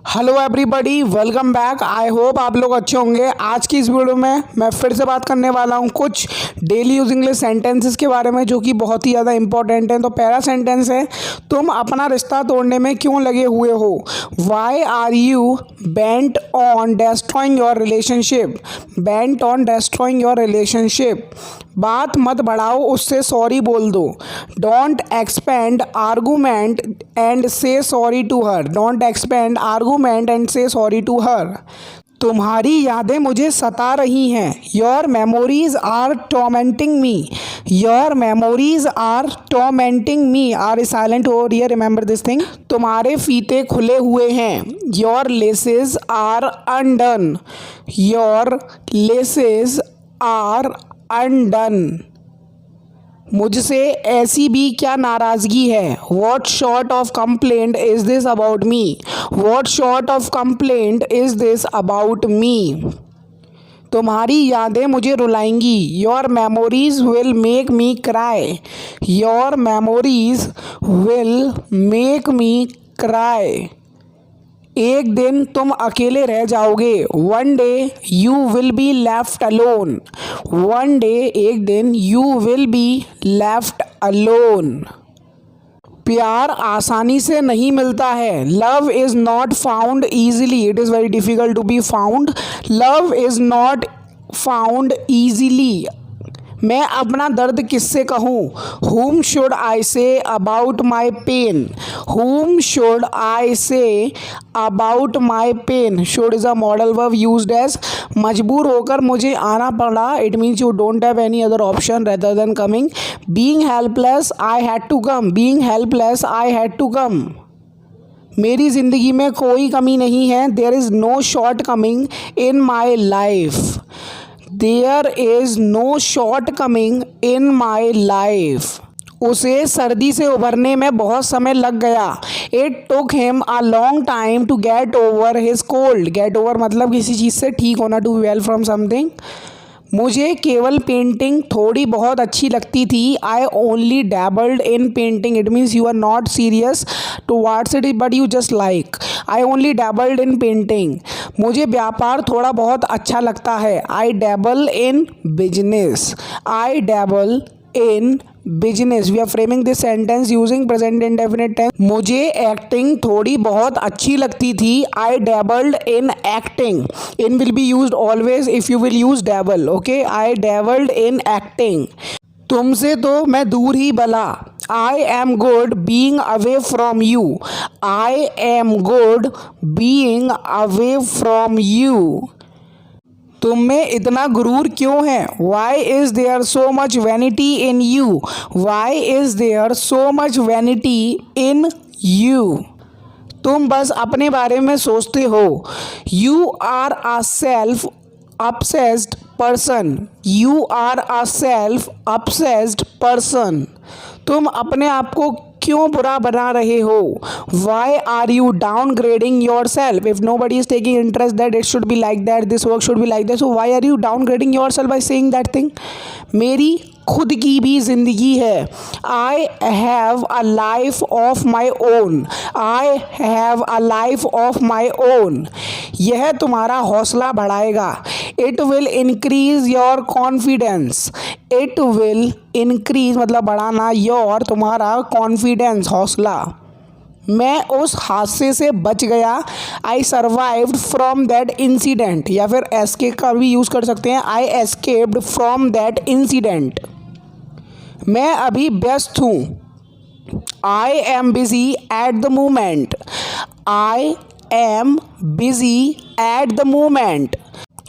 Hello everybody, welcome back. I hope आप लोग अच्छे होंगे। आज की इस वीडियो में मैं फिर से बात करने वाला हूँ कुछ डेली यूज इंग्लिश सेंटेंसेस के बारे में जो कि बहुत ही ज़्यादा इंपॉर्टेंट हैं। तो पहला सेंटेंस है, तुम अपना रिश्ता तोड़ने में क्यों लगे हुए हो। Why are you bent on destroying your relationship. Bent on destroying your relationship. बात मत बढ़ाओ, उससे सॉरी बोल दो। Don't expand argument and say sorry to her. Don't expand argument and say sorry to her. तुम्हारी यादें मुझे सता रही हैं। Your memories are tormenting me. Your memories are tormenting me. Are silent over here, remember this thing. तुम्हारे फीते खुले हुए हैं। Your laces are undone. Your laces are undone. मुझसे ऐसी भी क्या नाराज़गी है। What sort of complaint is this about me. What sort of complaint is this about me. तुम्हारी यादें मुझे रुलाएंगी। Your memories will make me cry. Your memories will make me cry. एक दिन तुम अकेले रह जाओगे। One day you will be left alone. One day, एक दिन, you will be left alone. प्यार आसानी से नहीं मिलता है। Love is not found easily. It is very difficult to be found. Love is not found easily. मैं अपना दर्द किससे कहूँ। Whom should I say about my pain? Whom should I say about my pain? Should is a modal verb used as मजबूर होकर मुझे आना पड़ा। It means you don't have any other option rather than coming. Being helpless, I had to come. Being helpless, I had to come. मेरी ज़िंदगी में कोई कमी नहीं है। There is no shortcoming in my life. There is no shortcoming in my life. उसे सर्दी से उबरने में बहुत समय लग गया। It took him a long time to get over his cold. Get over मतलब किसी चीज़ से ठीक होना, to be well from something. मुझे केवल पेंटिंग थोड़ी बहुत अच्छी लगती थी। I only dabbled in painting. It means you are not serious towards it but you just like. I only dabbled in painting. मुझे व्यापार थोड़ा बहुत अच्छा लगता है। I dabble in business. I dabble in business. We are framing this sentence using present indefinite tense. मुझे acting थोड़ी बहुत अच्छी लगती थी। I dabbled in acting. In will be used always if you will use dabble. Okay, I dabbled in acting. तुमसे तो मैं दूर ही भला। I am good being away from you. I am good being away from you. तुम में इतना गुरूर क्यों है। Why is there so much vanity in you. Why is there so much vanity in you. तुम बस अपने बारे में सोचते हो। You are a self obsessed person. You are a self obsessed person. तुम अपने आप को क्यों बुरा बना रहे हो। Why are you downgrading yourself? If nobody is taking interest that it should be like that, this work should be like that, so why are you downgrading yourself by saying that thing? मेरी खुद की भी ज़िंदगी है। I have a life of my own. I have a life of my own. यह तुम्हारा हौसला बढ़ाएगा। It will increase your confidence. It will increase मतलब बढ़ाना, your तुम्हारा confidence हौसला। मैं उस हादसे से बच गया। I survived from that incident. या फिर एस्केप का भी यूज़ कर सकते हैं। आई एस्केप्ड फ्रॉम दैट इंसिडेंट। मैं अभी व्यस्त हूँ। I am busy at the moment. I am busy at the moment.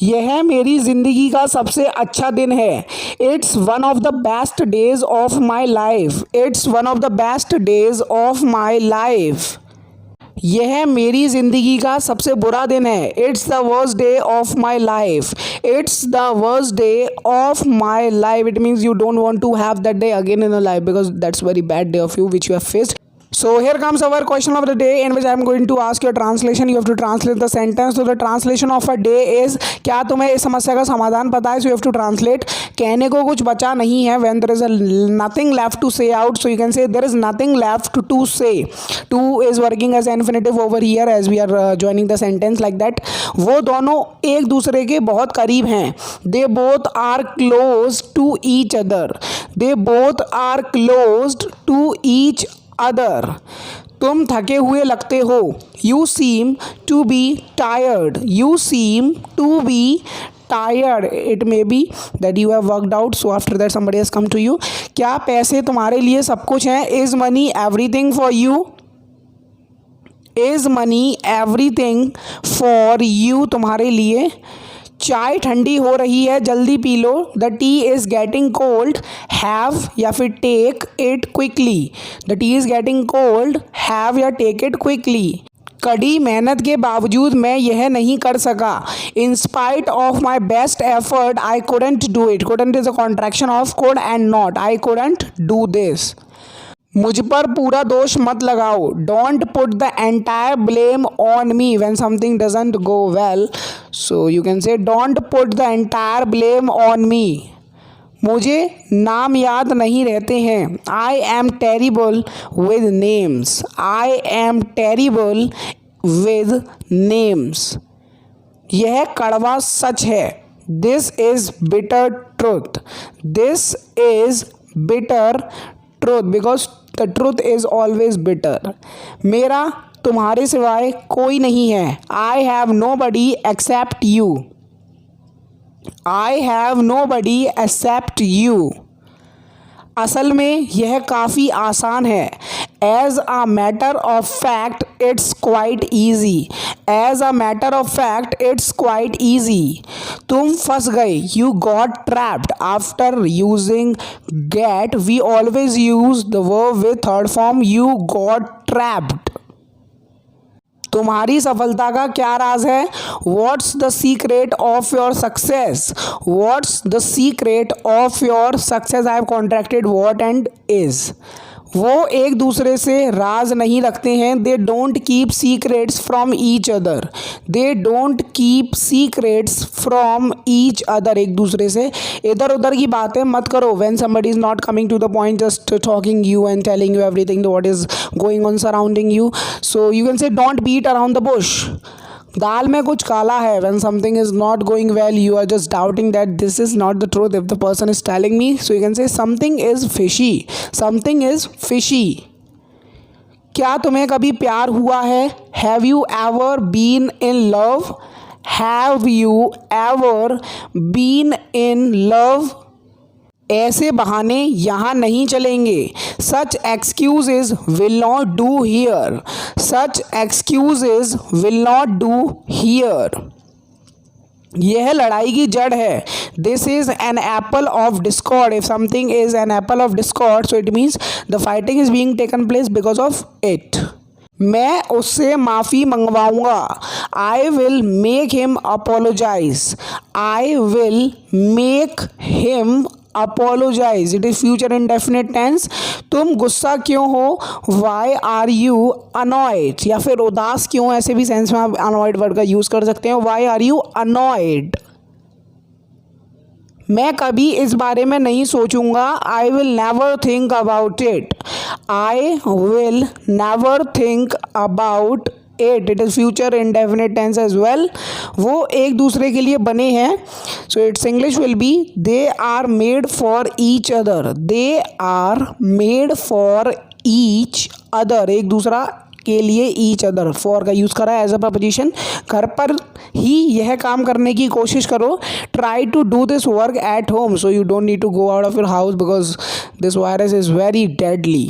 यह मेरी ज़िंदगी का सबसे अच्छा दिन है। It's one of the best days of my life. It's one of the best days of my life. यह मेरी ज़िंदगी का सबसे बुरा दिन है। It's the worst day of my life. It's the worst day of my life. It means you don't want to have that day again in a life because that's very bad day of you which you have faced. So here comes our question of the day in which I am going to ask you a translation. You have to translate the sentence. So the translation of a day is, क्या तुम्हें इस समस्या का समाधान पता है? So you have to translate. कहने को कुछ बचा नहीं है. When there is nothing left to say out, so you can say there is nothing left to say. To is working as infinitive over here as we are joining the sentence like that. वो दोनों एक दूसरे के बहुत करीब हैं. They both are close to each other. They both are close to each other. तुम थके हुए लगते हो. You seem to be tired. You seem to be tired. It may be that you have worked out, so after that somebody has come to you. क्या पैसे तुम्हारे लिए सब कुछ हैं? Is money everything for you? Is money everything for you? तुम्हारे लिए. चाय ठंडी हो रही है, जल्दी पी लो. The tea is getting cold. Have या फिर take it quickly. The tea is getting cold. Have या टेक इट क्विकली. कड़ी मेहनत के बावजूद मैं यह नहीं कर सका. In spite of my best effort I couldn't do it. couldn't is a contraction of could and not. I couldn't do this. मुझ पर पूरा दोष मत लगाओ. Don't put the entire blame on me when something doesn't go well. So you can say don't put the entire blame on me. मुझे नाम याद नहीं रहते हैं. I am terrible with names. I am terrible with names. यह कड़वा सच है. This is bitter truth. This is bitter truth because the truth is always bitter. मेरा तुम्हारे सिवाय कोई नहीं है. I have nobody except you. I have nobody except you. असल में यह काफ़ी आसान है. As a matter of fact it's quite easy. As a matter of fact it's quite easy. तुम फंस गए. You got trapped. After using get we always use the verb with third form. You got trapped. तुम्हारी सफलता का क्या राज है? What's the secret of your success. What's the secret of your success. I have contracted what and is. वो एक दूसरे से राज नहीं रखते हैं. They don't keep secrets from each other. They don't keep secrets from each other. एक दूसरे से इधर उधर की बातें मत करो. When somebody is not coming to the point, just talking you and telling you everything what is going on surrounding you. So you can say don't beat around the bush. दाल में कुछ काला है. when something is not going well, you are just doubting that this is not the truth. If the person is telling me, so you can say something is fishy. Something is fishy. क्या तुम्हें कभी प्यार हुआ है? Have you ever been in love? Have you ever been in love? ऐसे बहाने यहाँ नहीं चलेंगे. Such excuses will not do here. Such excuses will not do here. यह लड़ाई की जड़ है. This is an apple of discord. If something is an apple of discord, so it means the fighting is being taken place because of it. मैं उससे माफ़ी मंगवाऊंगा. I will make him apologize. I will make him apologize. It is future indefinite tense. तुम गुस्सा क्यों हो? Why are you annoyed? या फिर उदास क्यों? ऐसे भी सेंस में आप annoyed वर्ड का यूज़ कर सकते हैं. Why are you annoyed? मैं कभी इस बारे में नहीं सोचूंगा. I will never think about it. I will never think about it. It is future indefinite tense as well. वो एक दूसरे के लिए बने हैं. So its English will be they are made for each other. They are made for each other. एक दूसरा के लिए each other. for का यूज़ करा है एज अ प्रपोजिशन. घर पर ही यह काम करने की कोशिश करो. try to do this work at home. So you don't need to go out of your house because this virus is very deadly.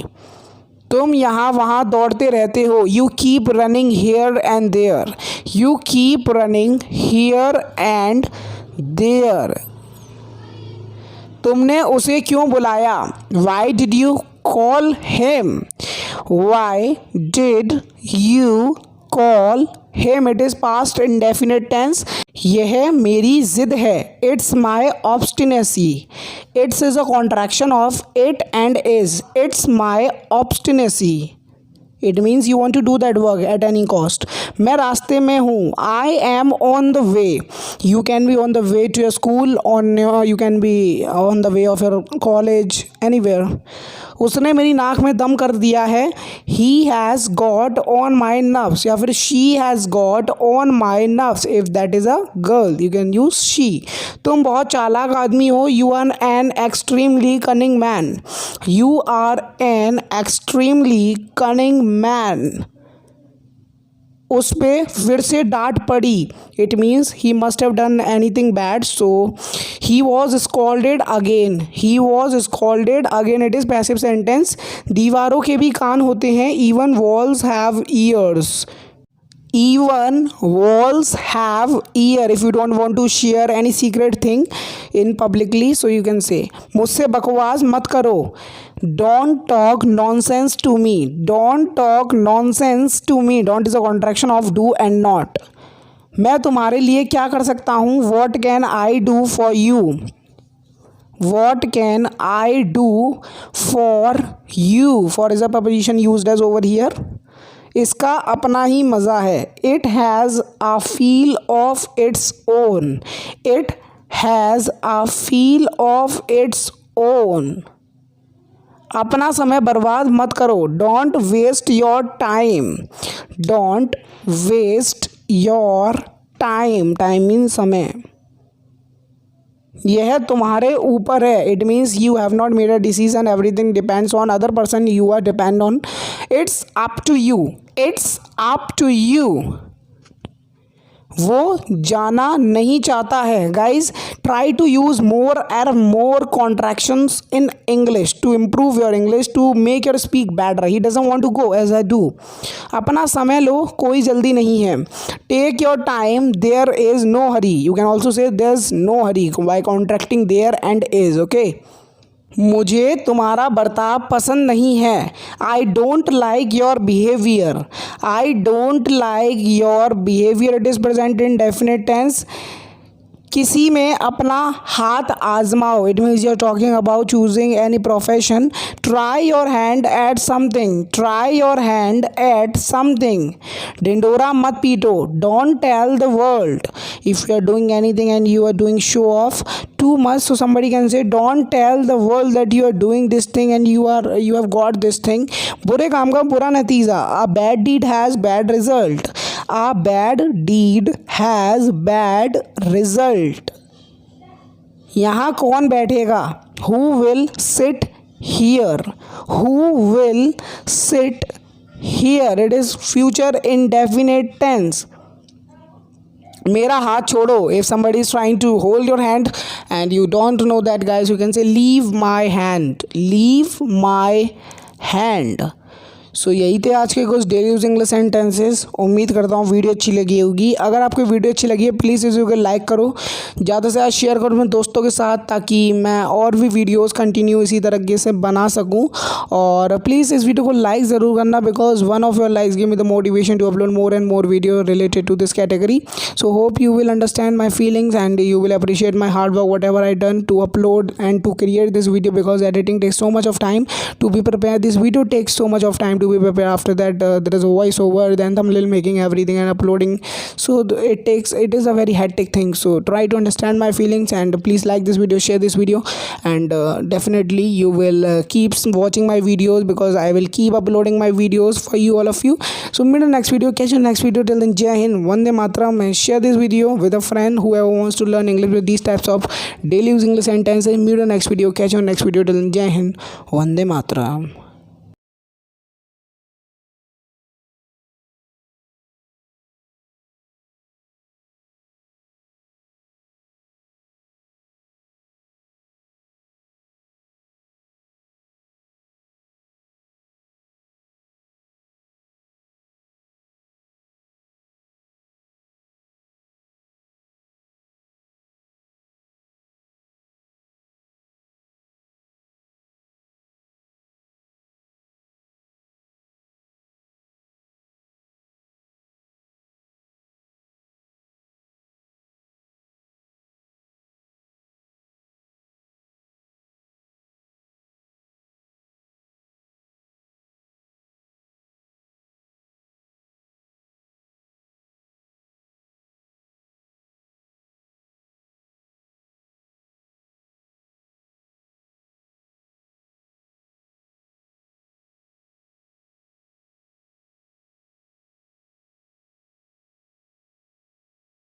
तुम यहाँ वहाँ दौड़ते रहते हो. You keep running here and there. You keep running here and there. तुमने उसे क्यों बुलाया? Why did you call him? Why did you call him. It is past indefinite tense. यह मेरी जिद है. It's my obstinacy. It's is a contraction of it and is. It's my obstinacy. It means you want to do that work at any cost. मैं रास्ते में हूँ. I M on the way. You can be on the way to your school, on you can be on the way of your college, anywhere. उसने मेरी नाक में दम कर दिया है. He has got on my nerves, या फिर she has got on my nerves. If that is a girl you can use she. तुम बहुत चालाक आदमी हो. You are an extremely cunning man. You are an extremely cunning man. उस पे फिर से डांट पड़ी. It means he must have done anything bad, so he was scolded again. He was scolded again. It is passive sentence. दीवारों के भी कान होते हैं. Even walls have years. Even walls have ear. If you don't want to share any secret thing in publicly, so you can say, मुझसे बकवास मत करो. Don't talk nonsense to me. Don't talk nonsense to me. Don't is a contraction of do and not. मैं तुम्हारे लिए क्या कर सकता हूँ. What can I do for you? What can I do for you? For is a preposition used as over here. इसका अपना ही मज़ा है. It has a feel of its own. It has a feel of its own. अपना समय बर्बाद मत करो. Don't waste your time. Don't waste your time. Time mean समय. यह तुम्हारे ऊपर है. It means you have not made a decision. Everything depends on other person. You are depend on. It's up to you. It's up to you. वो जाना नहीं चाहता है. Guys, try to use more and more contractions in English to improve your English, to make your speak better. He doesn't want to go as I do. अपना समय लो, कोई जल्दी नहीं है. Take your time, there is no hurry. You can also say there is no hurry by contracting there and is. Okay. मुझे तुम्हारा बर्ताव पसंद नहीं है. I don't like your behaviour. I don't like your behaviour. It is present indefinite tense. किसी में अपना हाथ आजमाओ. It means you are talking about choosing any profession. Try your hand at something. Try your hand at something. ढिंडोरा मत पीटो. Don't tell the world. If you are doing anything and you are doing show off too much, so somebody can say don't tell the world that you are doing this thing and you have got this thing. बुरे काम का बुरा नतीजा. A bad deed has bad result. A bad deed has bad result. यहाँ कौन बैठेगा. Who will sit here? Who will sit here? It is future indefinite tense. मेरा हाथ छोड़ो. If somebody is trying to hold your hand and you don't know that, guys, you can say leave my hand. Leave my hand. सो यही थे आज के कुछ daily use English sentences. उम्मीद करता हूँ वीडियो अच्छी लगी होगी. अगर आपको वीडियो अच्छी लगी है प्लीज़ इस वीडियो को लाइक करो, ज़्यादा से ज़्यादा शेयर करो अपने दोस्तों के साथ, ताकि मैं और भी वीडियोस कंटिन्यू इसी तरीके से बना सकूँ. और प्लीज़ इस वीडियो को लाइक ज़रूर करना, because one of your likes give me the motivation to upload more and more video related to this category. So hope you will understand my feelings and you will appreciate my hard work, whatever I done to upload and to create this video, because editing takes so much of time to be prepared. This video takes so much of time to be prepared. After that there is a voiceover, then thumbnail making, everything, and uploading. So it is a very hectic thing. So try to understand my feelings and please like this video, share this video, and definitely you will keep watching my videos, because I will keep uploading my videos for you, all of you. So meet in the next video. Catch you in the next video. Till then, Jai Hind, Vande Mataram, and share this video with a friend whoever wants to learn English with these types of daily use English sentences. Meet in the next video. Catch you in the next video. Till then, Jai Hind, Vande Mataram.